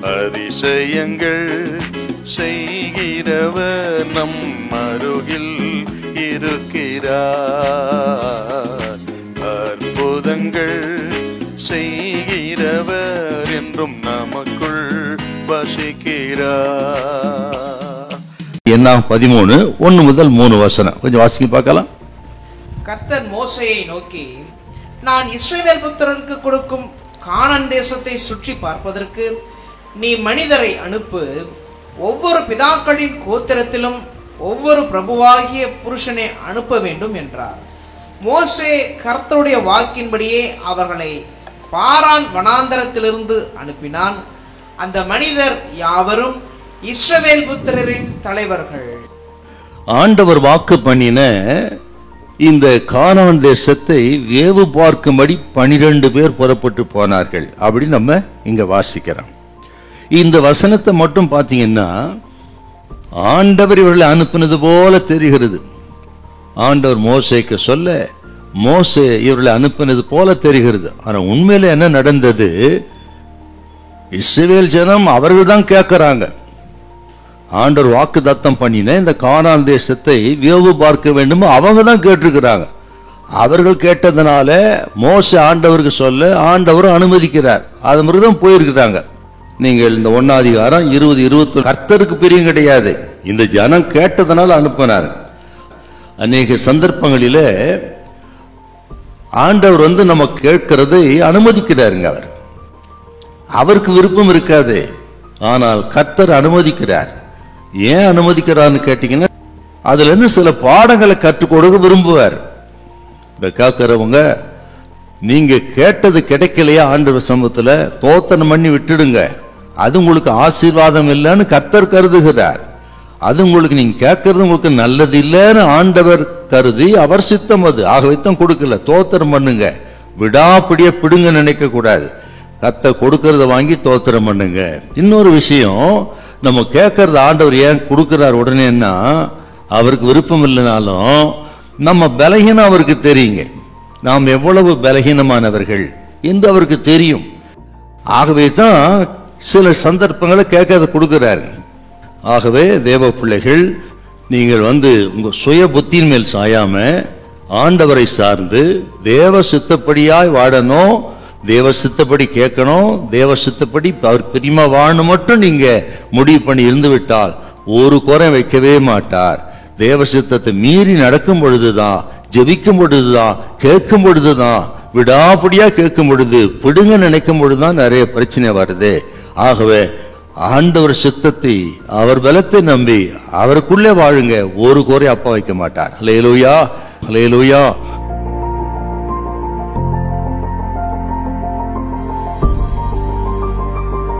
அதிசயங்கள் செய்கிறவர் நம் அருகில் இருக்கிறார். அற்புதங்கள் செய்கிறவர் என்றும் நமக்குள் வசிக்கிறார். என்னாம் 13 1 முதல் 3 வசனம் கொஞ்சம் வாசிக்க பார்க்கலாம். கர்த்தர் மோசேயை நோக்கி, நான் இஸ்ரவேல் புத்திரருக்கு கொடுக்கும் கானான் தேசத்தை சுற்றி பார்ப்பதற்கு நீ மனிதரை அனுப்பு. ஒவ்வொரு பிதாக்களின் கோத்திரத்திலும் ஒவ்வொரு பிரபுவாகிய புருஷனை அனுப்ப வேண்டும் என்றார். மோசே கர்த்தருடைய வாக்கின்படியே அவர்களை பாரான் வனாந்தரத்திலிருந்து அனுப்பினான். அந்த மனிதர் யாவரும் இஸ்ரவேல் புத்திரரின் தலைவர்கள். ஆண்டவர் வாக்கு பண்ணின இந்த கானான் தேசத்தை வேவு பார்க்கும்படி 12 பேர் புறப்பட்டு போனார்கள் அப்படி நம்ம இங்க வாசிக்கிறோம். இந்த வசனத்தை மட்டும் பாத்தீங்கன்னா ஆண்டவர் இவர்களை அனுப்பினது போல தெரிகிறது. ஆண்டவர் மோசேக்கு சொல்ல மோசே இவர்களை அனுப்பினது போல தெரிகிறது. ஆனா உண்மையில என்ன நடந்தது? இஸ்ரவேல் ஜனம் அவர்கள் தான் கேட்கிறாங்க. ஆண்டவர் வாக்கு தத்தம் பண்ணின இந்த கானான் தேசத்தை வேவு பார்க்க வேண்டும் அவங்க தான் கேட்டிருக்கிறாங்க. அவர்கள் கேட்டதுனால மோசே ஆண்டவருக்கு சொல்ல ஆண்டவர் அனுமதிக்கிறார். அது மாதிரிதான் போயிருக்கிறாங்க. நீங்கள் இந்த 1 அதிகாரம் 20 21 கர்த்தருக்கு பிரியம் கிடையாது. இந்த ஜனம் கேட்டதனால அனுப்பினார். அநேக சந்தர்ப்பங்களில ஆண்டவர் நம்ம கேட்கிறதை அனுமதிக்கிறாருங்க. அவருக்கு விருப்பம் இருக்காது, ஆனால் கர்த்தர் அனுமதிக்கிறார். ஏன் அனுமதிக்கிறார்னு கேட்டீங்கன்னா அதுல இருந்து சில பாடங்களை கற்றுக் கொடுக்க விரும்புவார். இத கேட்கிறவங்க நீங்க கேட்டது கிடைக்கலையா ஆண்டவர் சமூகத்துல தோத்தனம் பண்ணி விட்டுடுங்க, அது உங்களுக்கு ஆசீர்வாதம் இல்லைன்னு கர்த்தர் கருதுகிறார். அது உங்களுக்கு நீங்க கேட்கறது உங்களுக்கு நல்லது இல்லைன்னு ஆண்டவர் கருதி அவர் சித்தம் அது. ஆகவே தான் கொடுக்கல. தோத்திரம் பண்ணுங்க, விடாப்பிடிய பிடுங்க நினைக்க கூடாது. கர்த்தர் கொடுக்கறத வாங்கி தோத்திரம் பண்ணுங்க. இன்னொரு விஷயம், நம்ம கேட்கறது ஆண்டவர் ஏன் கொடுக்கிறார் உடனேன்னா அவருக்கு விருப்பம் இல்லைனாலும் நம்ம பலகீனம் அவருக்கு தெரியுங்க. நாம் எவ்வளவு பலகீனமானவர்கள் என்று அவருக்கு தெரியும். ஆகவே தான் சில சந்தர்ப்பங்களை கேட்காத கொடுக்கிறாரு. ஆகவே தேவ பிள்ளைகள், நீங்கள் உங்க சுய புத்தியின் மேல் சாயாம ஆண்டவரை சார்ந்து தேவ சித்தப்படியாய் வாழணும், தேவ சித்தப்படி கேட்கணும், தேவ சித்தப்படி அவர் பிரியமா வாழணும் மட்டும் நீங்க முடிவு பண்ணி இருந்து விட்டால் ஒரு குறை வைக்கவே மாட்டார். தேவ சித்தத்தை மீறி நடக்கும் பொழுதுதான், ஜெபிக்கும் பொழுதுதான், கேட்கும் பொழுதுதான், விடாப்படியா கேட்கும் பொழுது, பிடுங்க நினைக்கும் பொழுதுதான் நிறைய பிரச்சனை வருது. ஆகவே ஆண்டவர் சித்தத்தை அவர் பலத்தை நம்பி அவருக்குள்ளே வாழுங்க, ஒரு குறை அப்பா வைக்க மாட்டார். ஹல்லேலூயா, ஹல்லேலூயா.